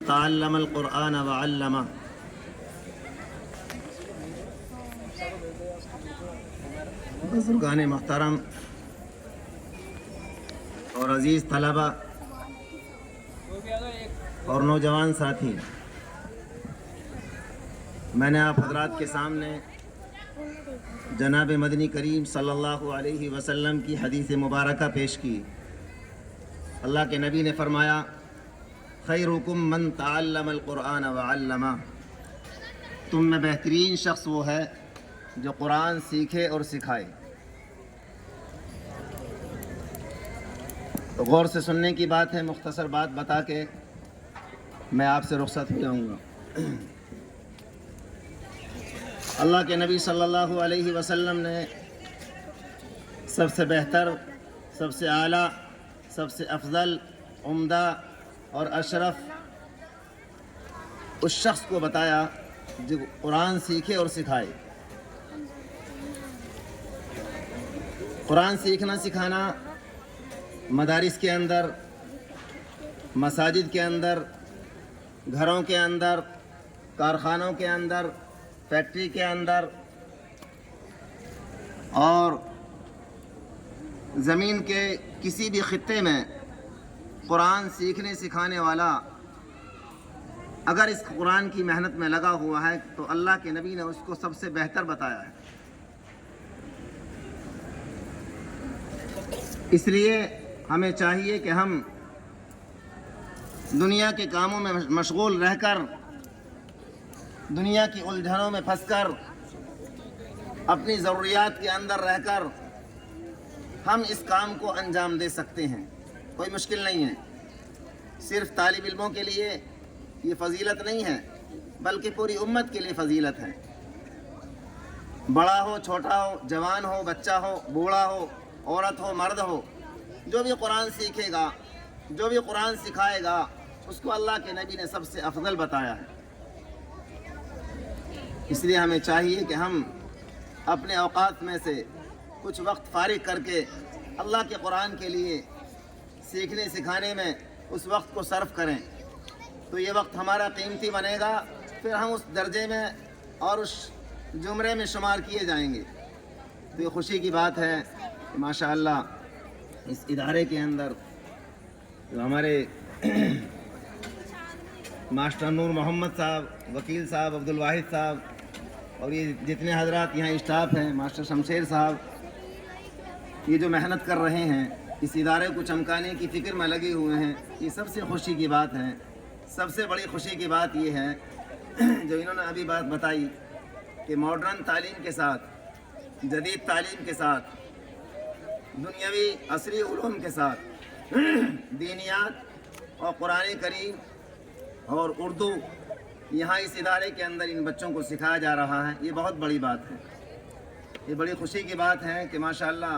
تعلم القرآن وعلمه۔ بزرگان محترم اور عزیز طلبہ اور نوجوان ساتھی، میں نے آپ حضرات کے سامنے جناب مدنی کریم صلی اللہ علیہ وسلم کی حدیث مبارکہ پیش کی۔ اللہ کے نبی نے فرمایا، خیرکم من تعلم القرآن وعلمہ، تم میں بہترین شخص وہ ہے جو قرآن سیکھے اور سکھائے۔ تو غور سے سننے کی بات ہے، مختصر بات بتا کے میں آپ سے رخصت ہو جاؤں گا۔ اللہ کے نبی صلی اللہ علیہ وسلم نے سب سے بہتر، سب سے اعلیٰ، سب سے افضل، عمدہ اور اشرف اس شخص کو بتایا جو قرآن سیکھے اور سکھائے۔ قرآن سیکھنا سکھانا مدارس کے اندر، مساجد کے اندر، گھروں کے اندر، کارخانوں کے اندر، فیکٹری کے اندر اور زمین کے کسی بھی خطے میں قرآن سیکھنے سکھانے والا اگر اس قرآن کی محنت میں لگا ہوا ہے تو اللہ کے نبی نے اس کو سب سے بہتر بتایا ہے۔ اس لیے ہمیں چاہیے کہ ہم دنیا کے کاموں میں مشغول رہ کر، دنیا کی الجھنوں میں پھنس کر، اپنی ضروریات کے اندر رہ کر ہم اس کام کو انجام دے سکتے ہیں، کوئی مشکل نہیں ہے۔ صرف طالب علموں کے لیے یہ فضیلت نہیں ہے بلکہ پوری امت کے لیے فضیلت ہے۔ بڑا ہو، چھوٹا ہو، جوان ہو، بچہ ہو، بوڑھا ہو، عورت ہو، مرد ہو، جو بھی قرآن سیکھے گا، جو بھی قرآن سکھائے گا، اس کو اللہ کے نبی نے سب سے افضل بتایا ہے۔ اس لیے ہمیں چاہیے کہ ہم اپنے اوقات میں سے کچھ وقت فارغ کر کے اللہ کے قرآن کے لیے سیکھنے سکھانے میں اس وقت کو صرف کریں، تو یہ وقت ہمارا قیمتی بنے گا، پھر ہم اس درجے میں اور اس زمرے میں شمار کیے جائیں گے۔ تو یہ خوشی کی بات ہے کہ ماشاءاللہ اس ادارے کے اندر جو ہمارے ماسٹر نور محمد صاحب، وکیل صاحب، عبد الواحد صاحب اور یہ جتنے حضرات یہاں اسٹاف ہیں، ماسٹر شمشیر صاحب، یہ جو محنت کر رہے ہیں، اس ادارے کو چمکانے کی فکر میں لگے ہوئے ہیں، یہ سب سے خوشی کی بات ہے۔ سب سے بڑی خوشی کی بات یہ ہے جو انہوں نے ابھی بات بتائی کہ ماڈرن تعلیم کے ساتھ، جدید تعلیم کے ساتھ، دنیاوی عصری علوم کے ساتھ دینیات اور قرآن کریم اور اردو یہاں اس ادارے کے اندر ان بچوں کو سکھایا جا رہا ہے، یہ بہت بڑی بات ہے۔ یہ بڑی خوشی کی بات ہے کہ ماشاءاللہ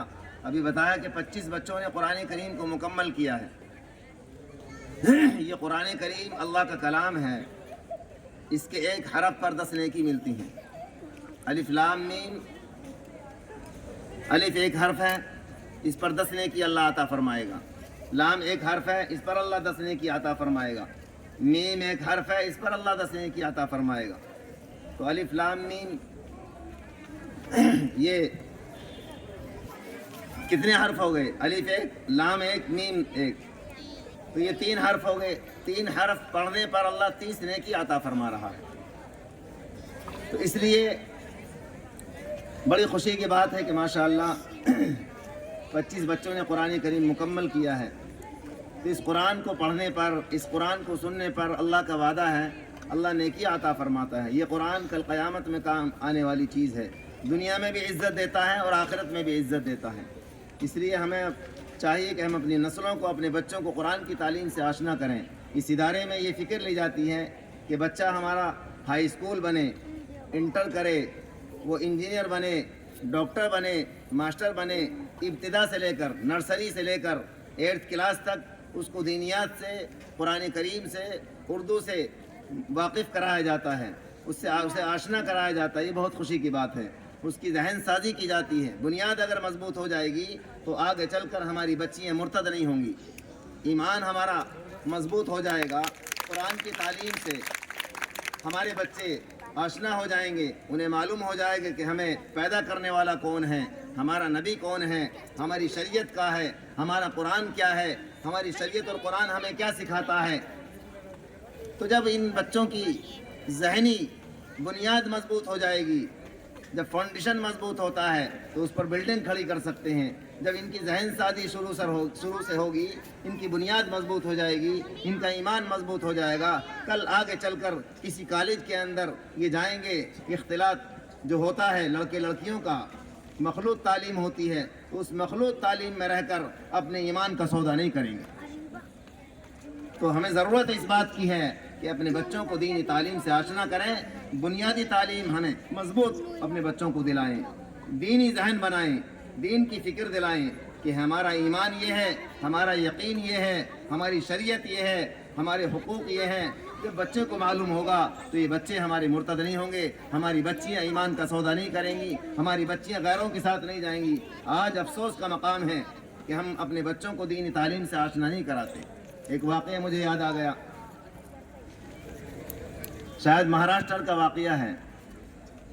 ابھی بتایا کہ 25 بچوں نے قرآن کریم کو مکمل کیا ہے۔ یہ قرآن کریم اللہ کا کلام ہے، اس کے ایک حرف پر 10 نیکی ملتی ہیں۔ الف لام میم، الف ایک حرف ہے، اس پر 10 نیکی اللہ عطا فرمائے گا۔ لام ایک حرف ہے، اس پر اللہ 10 نیکی عطا فرمائے گا۔ میم ایک حرف ہے، اس پر اللہ 10 نیکی عطا فرمائے گا۔ تو الف لام میم یہ کتنے حرف ہو گئے؟ الف ایک، لام ایک، میم ایک، تو یہ 3 حرف ہو گئے۔ 3 حرف پڑھنے پر اللہ 30 نیکی عطا فرما رہا ہے۔ تو اس لیے بڑی خوشی کی بات ہے کہ ماشاءاللہ 25 بچوں نے قرآن کریم مکمل کیا ہے۔ تو اس قرآن کو پڑھنے پر، اس قرآن کو سننے پر اللہ کا وعدہ ہے، اللہ نیکی عطا فرماتا ہے۔ یہ قرآن کل قیامت میں کام آنے والی چیز ہے، دنیا میں بھی عزت دیتا ہے اور آخرت میں بھی عزت دیتا ہے۔ اس لیے ہمیں چاہیے کہ ہم اپنی نسلوں کو، اپنے بچوں کو قرآن کی تعلیم سے آشنا کریں۔ اس ادارے میں یہ فکر لی جاتی ہے کہ بچہ ہمارا ہائی اسکول بنے، انٹر کرے، وہ انجینئر بنے، ڈاکٹر بنے، ماسٹر بنے، ابتدا سے لے کر، نرسری سے لے کر 8th کلاس تک اس کو دینیات سے، قرآن کریم سے، اردو سے واقف کرایا جاتا ہے، اسے آشنا کرایا جاتا ہے۔ یہ بہت خوشی کی بات ہے۔ اس کی ذہن سازی کی جاتی ہے۔ بنیاد اگر مضبوط ہو جائے گی تو آگے چل کر ہماری بچیاں مرتد نہیں ہوں گی۔ ایمان ہمارا مضبوط ہو جائے گا قرآن کی تعلیم سے ہمارے بچے آشنا ہو جائیں گے، انہیں معلوم ہو جائے گا کہ ہمیں پیدا کرنے والا کون ہے، ہمارا نبی کون ہے، ہماری شریعت کیا ہے، ہمارا قرآن کیا ہے، ہماری شریعت اور قرآن ہمیں کیا سکھاتا ہے۔ تو جب ان بچوں کی ذہنی بنیاد مضبوط ہو جائے گی، جب فاؤنڈیشن مضبوط ہوتا ہے تو اس پر بلڈنگ کھڑی کر سکتے ہیں۔ جب ان کی ذہن سازی شروع سے ہوگی، ان کی بنیاد مضبوط ہو جائے گی، ان کا ایمان مضبوط ہو جائے گا، کل آگے چل کر کسی کالج کے اندر یہ جائیں گے، اختلاط جو ہوتا ہے لڑکے لڑکیوں کا، مخلوط تعلیم ہوتی ہے، تو اس مخلوط تعلیم میں رہ کر اپنے ایمان کا سودا نہیں کریں گے۔ تو ہمیں ضرورت اس بات کی ہے کہ اپنے بچوں کو دینی تعلیم سے آشنا کریں، بنیادی تعلیم ہمیں مضبوط اپنے بچوں کو دلائیں، دینی ذہن بنائیں، دین کی فکر دلائیں کہ ہمارا ایمان یہ ہے، ہمارا یقین یہ ہے، ہماری شریعت یہ ہے، ہمارے حقوق یہ ہیں۔ جب بچے کو معلوم ہوگا تو یہ بچے ہمارے مرتد نہیں ہوں گے، ہماری بچیاں ایمان کا سودا نہیں کریں گی، ہماری بچیاں غیروں کے ساتھ نہیں جائیں گی۔ آج افسوس کا مقام ہے کہ ہم اپنے بچوں کو دینی تعلیم سے آشنا نہیں کراتے۔ ایک واقعہ مجھے یاد آ گیا، شاید مہاراشٹر کا واقعہ ہے۔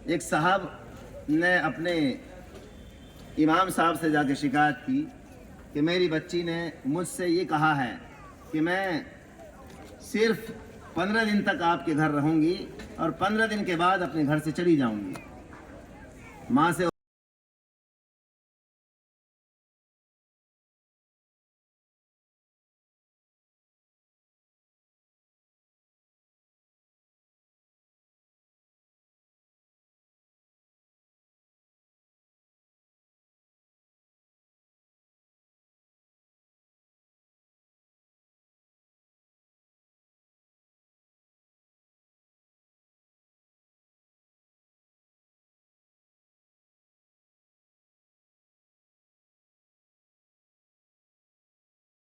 ایک صاحب نے اپنے امام صاحب سے جا کے شکایت کی کہ میری بچی نے مجھ سے یہ کہا ہے کہ میں صرف 15 دن تک آپ کے گھر رہوں گی اور 15 دن کے بعد اپنے گھر سے چلی جاؤں گی۔ ماں سے